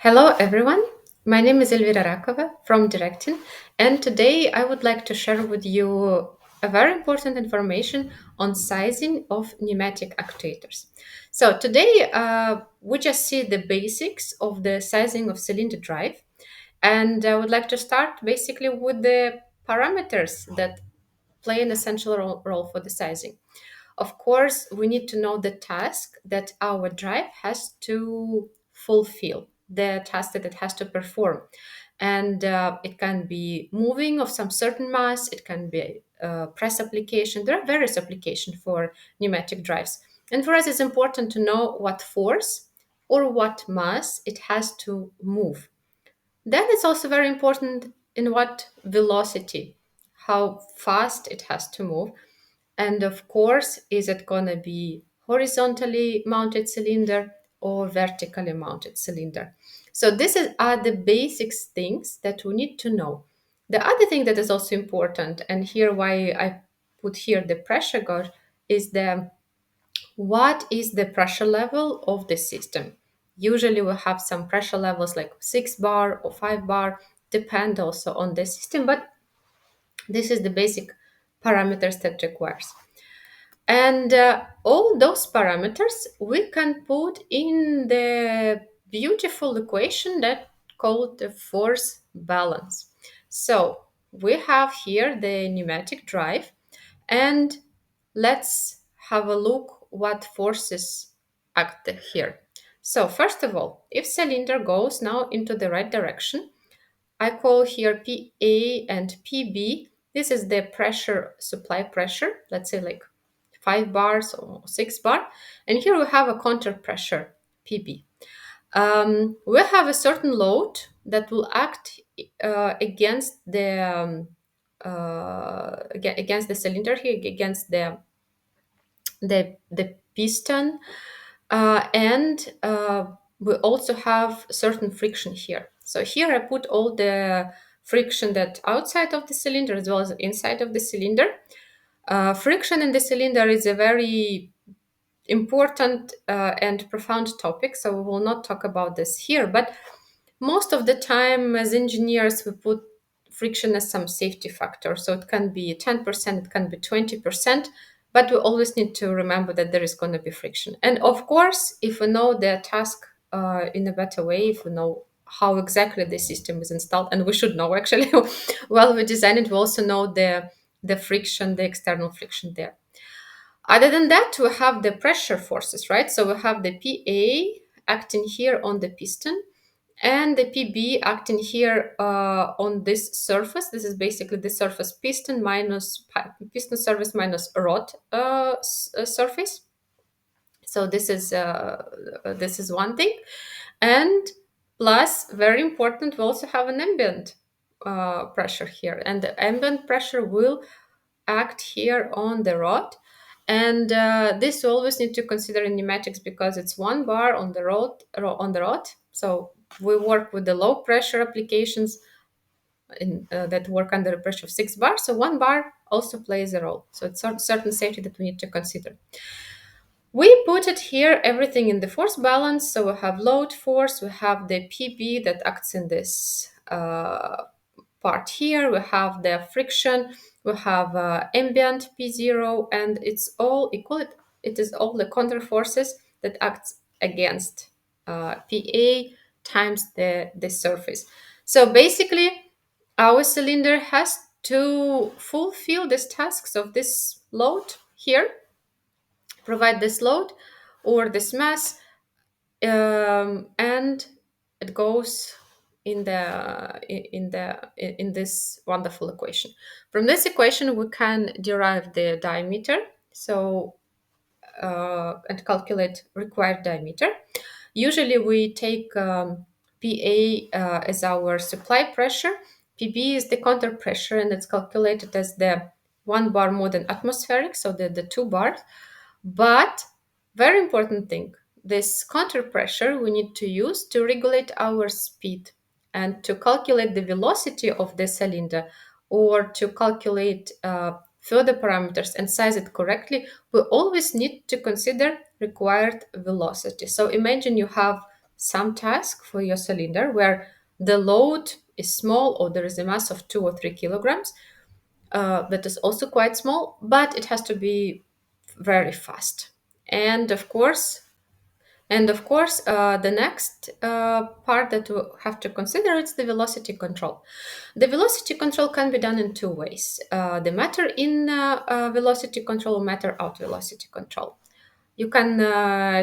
Hello, everyone. My name is Elvira Rakova from Directing, and today I would like to share with you a very important information on sizing of pneumatic actuators. So today we just see the basics of the sizing of cylinder drive, and I would like to start basically with the parameters that play an essential role for the sizing. Of course, we need to know the task that our drive has to fulfill, the task that it has to perform. And it can be moving of some certain mass, it can be press application. There are various applications for pneumatic drives. And for us, it's important to know what force or what mass it has to move. Then it's also very important in what velocity, how fast it has to move. And of course, is it going to be horizontally mounted cylinder or vertically mounted cylinder? So are the basics things that we need to know. The other thing that is also important, and here why I put here the pressure gauge, is the what is the pressure level of the system. Usually we have some pressure levels like 6 bar or 5 bar, depend also on the system, but this is the basic parameters that requires. And all those parameters we can put in the beautiful equation that called the force balance. So we have here the pneumatic drive, and let's have a look what forces act here. So first of all, if cylinder goes now into the right direction, I call here PA and PB. This is the pressure, supply pressure, let's say like 5 bars or 6 bar. And here we have a counter pressure, PB. We have a certain load that will act against against the cylinder here, against the piston, and we also have certain friction here. So here I put all the friction that outside of the cylinder as well as inside of the cylinder. Friction in the cylinder is a very important and profound topic, so we will not talk about this here. But most of the time, as engineers, we put friction as some safety factor. So it can be 10%, it can be 20%, but we always need to remember that there is going to be friction. And of course, if we know the task in a better way, if we know how exactly the system is installed, and we should know actually while we design it, we also know the friction, the external friction there. Other than that, we have the pressure forces, right? So we have the PA acting here on the piston, and the PB acting here on this surface. This is basically the surface piston minus piston surface minus rod surface. So this is one thing, and plus very important, we also have an ambient pressure here, and the ambient pressure will act here on the rod. And this you always need to consider in pneumatics because it's 1 bar on the rod. So we work with the low pressure applications that work under a pressure of 6 bar. So 1 bar also plays a role. So it's certain safety that we need to consider. We put it here, everything in the force balance. So we have load force, we have the PB that acts in this part here, we have the friction, we have ambient P0, and it's all equal. It is all the counter forces that acts against PA times the surface. So basically, our cylinder has to fulfill these tasks of this load here, provide this load or this mass, and it goes in this wonderful equation. From this equation, we can derive the diameter, so and calculate required diameter. Usually, we take PA as our supply pressure. PB is the counter pressure, and it's calculated as the 1 bar more than atmospheric, so the 2 bars. But very important thing, this counter pressure we need to use to regulate our speed and to calculate the velocity of the cylinder, or to calculate further parameters and size it correctly. We always need to consider required velocity. So imagine you have some task for your cylinder where the load is small or there is a mass of 2 or 3 kilograms. That is also quite small, but it has to be very fast. And of course, the next part that we have to consider is the velocity control. The velocity control can be done in two ways: the matter in velocity control, or matter out velocity control. You can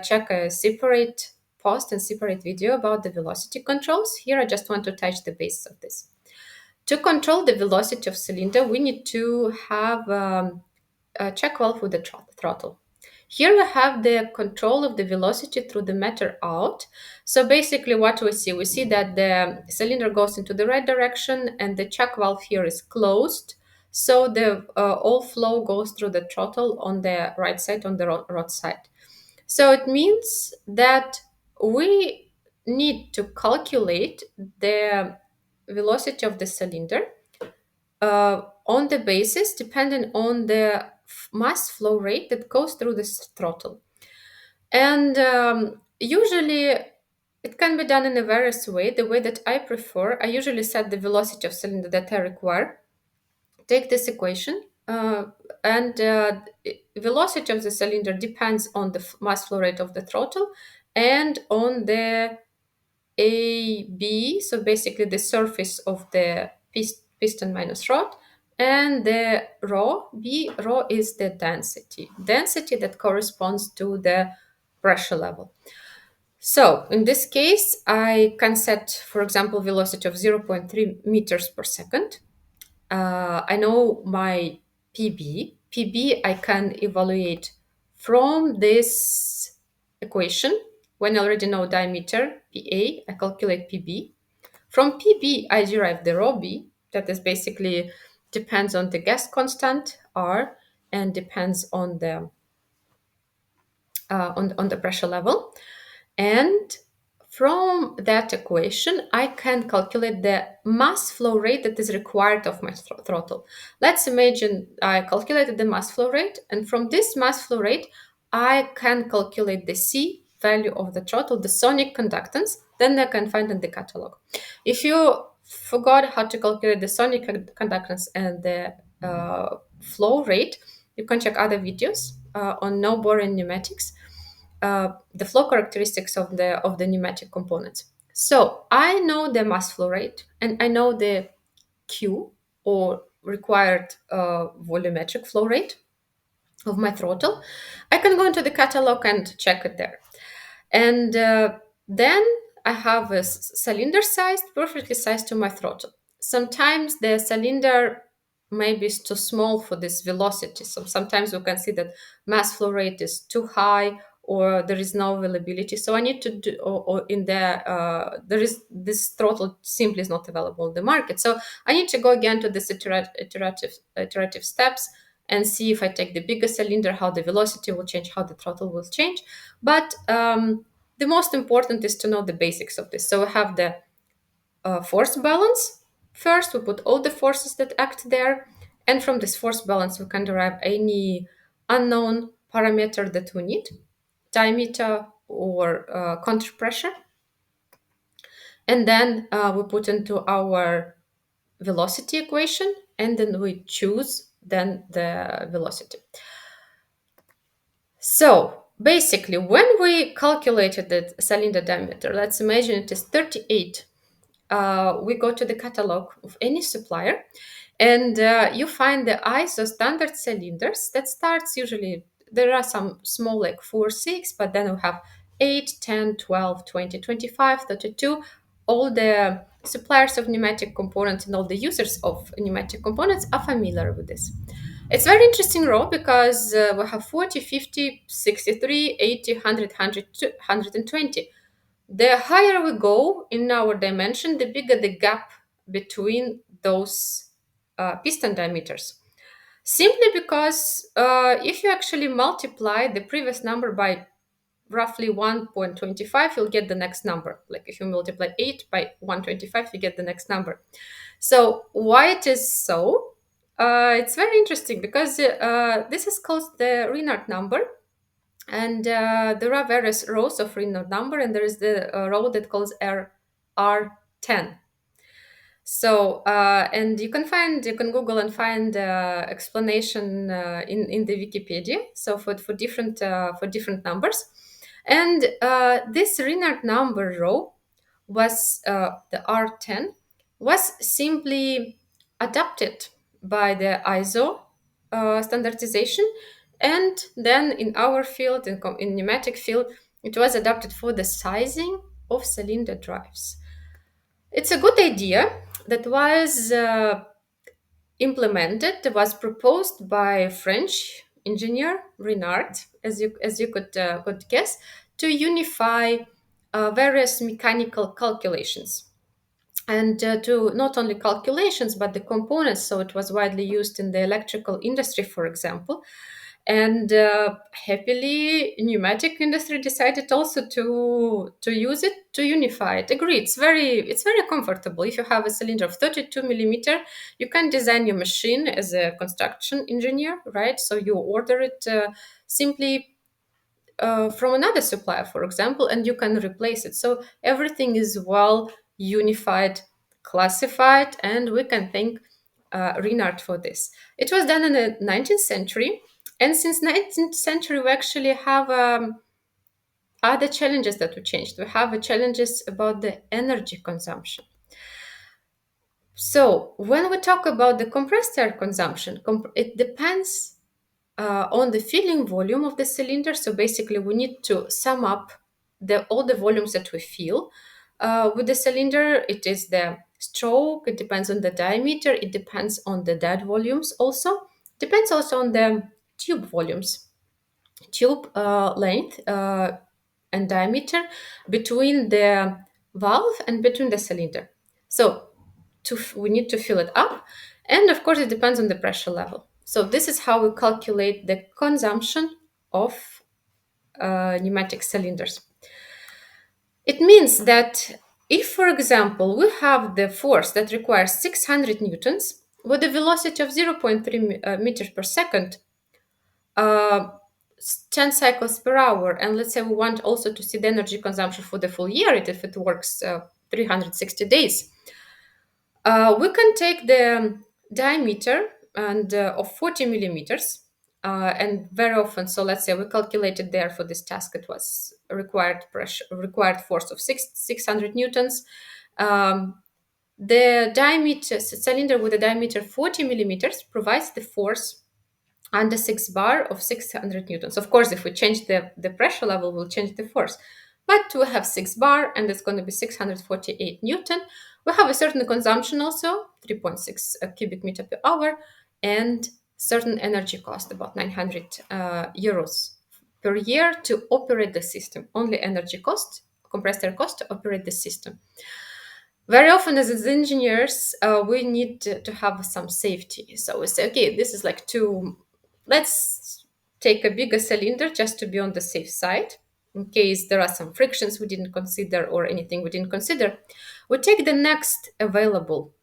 check a separate post and separate video about the velocity controls. Here, I just want to touch the base of this. To control the velocity of cylinder, we need to have a check valve with the throttle. Here we have the control of the velocity through the meter out. So basically what we see that the cylinder goes into the right direction and the check valve here is closed. So the all flow goes through the throttle on the right side, on the rod side. So it means that we need to calculate the velocity of the cylinder on the basis depending on the mass flow rate that goes through this throttle. And usually it can be done in a various way. The way that I prefer, I usually set the velocity of cylinder that I require. Take this equation, and velocity of the cylinder depends on the mass flow rate of the throttle and on the AB, so basically the surface of the piston minus rod, and the rho, B, rho is the density that corresponds to the pressure level. So in this case, I can set, for example, velocity of 0.3 meters per second. I know my PB. PB I can evaluate from this equation. When I already know diameter, PA, I calculate PB. From PB, I derive the rho B. That is basically depends on the gas constant R and depends on the on the pressure level. And from that equation, I can calculate the mass flow rate that is required of my throttle. Let's imagine I calculated the mass flow rate, and from this mass flow rate, I can calculate the C value of the throttle, the sonic conductance, then I can find in the catalog. If you forgot how to calculate the sonic conductance and the flow rate, you can check other videos on no boring pneumatics, the flow characteristics of the pneumatic components. So I know the mass flow rate and I know the Q, or required volumetric flow rate of my throttle. I can go into the catalog and check it there. And then I have a cylinder sized, perfectly sized to my throttle. Sometimes the cylinder maybe is too small for this velocity. So sometimes we can see that mass flow rate is too high or there is no availability. So I need to do, or in the, there is this throttle simply is not available in the market. So I need to go again to this iterative steps and see if I take the bigger cylinder, how the velocity will change, how the throttle will change. But the most important is to know the basics of this. So we have the force balance. First, we put all the forces that act there. And from this force balance, we can derive any unknown parameter that we need, diameter or counter pressure. And then we put into our velocity equation, and then we choose then the velocity. So basically, when we calculated the cylinder diameter, let's imagine it is 38. We go to the catalog of any supplier, and you find the ISO standard cylinders that starts usually, there are some small like 4, 6, but then we have 8, 10, 12, 20, 25, 32. All the suppliers of pneumatic components and all the users of pneumatic components are familiar with this. It's very interesting row because we have 40, 50, 63, 80, 100, 120. The higher we go in our dimension, the bigger the gap between those piston diameters. Simply because if you actually multiply the previous number by roughly 1.25, you'll get the next number. Like if you multiply 8 by 125, you get the next number. So why it is so? It's very interesting because this is called the Reinhardt number. And there are various rows of Reynolds number, and there is the row that calls R10. So, and you can Google and find explanation in the Wikipedia. So for different numbers, and this Renard number row was the R10 was simply adapted by the ISO standardization, and then in our field, in pneumatic field, it was adapted for the sizing of cylinder drives. It's a good idea that was implemented, was proposed by a French engineer Renard, as you could guess, to unify various mechanical calculations, and to not only calculations but the components. So it was widely used in the electrical industry, for example, and happily pneumatic industry decided also to use it, to unify it. Agree, it's very comfortable. If you have a cylinder of 32 millimeter, you can design your machine as a construction engineer, right? So you order it simply from another supplier, for example, and you can replace it. So everything is well unified, classified, and we can thank Renard for this. It was done in the 19th century, and since 19th century, we actually have other challenges that we changed. We have challenges about the energy consumption. So when we talk about the compressed air consumption, it depends on the filling volume of the cylinder. So basically, we need to sum up all the volumes that we fill with the cylinder. It is the stroke. It depends on the diameter. It depends on the dead volumes. Also depends also on the tube volumes, tube length and diameter between the valve and between the cylinder. So we need to fill it up, and of course it depends on the pressure level. So this is how we calculate the consumption of pneumatic cylinders. It means that if, for example, we have the force that requires 600 newtons with a velocity of zero point 0.3 meters per second, uh, 10 cycles per hour, and let's say we want also to see the energy consumption for the full year, if it works 360 days, we can take the diameter and of 40 millimeters, and very often, so let's say we calculated there for this task, it was required force of 600 newtons. The diameter cylinder with a diameter 40 millimeters provides the force under 6 bar of 600 newtons. Of course, if we change the pressure level, we'll change the force. But we have 6 bar and it's going to be 648 Newton. We have a certain consumption also, 3.6 cubic meter per hour, and certain energy cost, about 900 euros per year to operate the system. Only energy cost, compressed air cost to operate the system. Very often as engineers, we need to have some safety. So we say, okay, this is like let's take a bigger cylinder just to be on the safe side in case there are some frictions we didn't consider or anything we didn't consider. We take the next available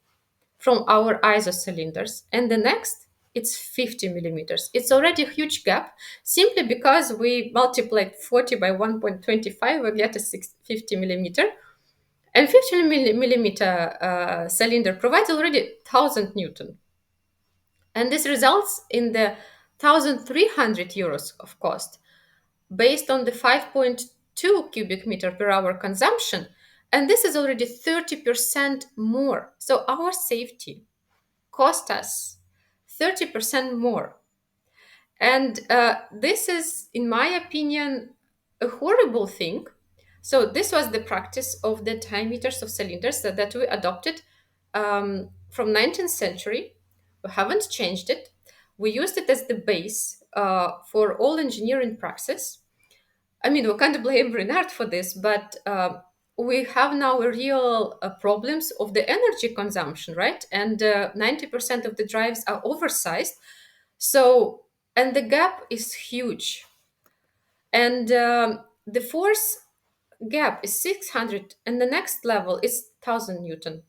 from our ISO cylinders, and the next it's 50 millimeters. It's already a huge gap simply because we multiplied 40 by 1.25, we get a 50 millimeter, and 15 millimeter cylinder provides already 1000 Newton. And this results in the 1300 euros of cost based on the 5.2 cubic meter per hour consumption. And this is already 30% more. So our safety cost us 30% more. And this is, in my opinion, a horrible thing. So this was the practice of the diameters of cylinders that we adopted from 19th century. We haven't changed it. We used it as the base for all engineering praxis. I mean, we can't blame Renard for this, but we have now real problems of the energy consumption, right? And 90% of the drives are oversized. So, and the gap is huge. And the force gap is 600, and the next level is 1000 Newton.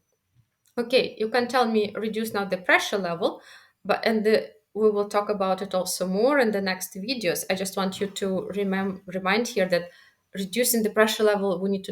Okay, you can tell me reduce now the pressure level, but and the we will talk about it also more in the next videos. I just want you to remind here that reducing the pressure level, we need to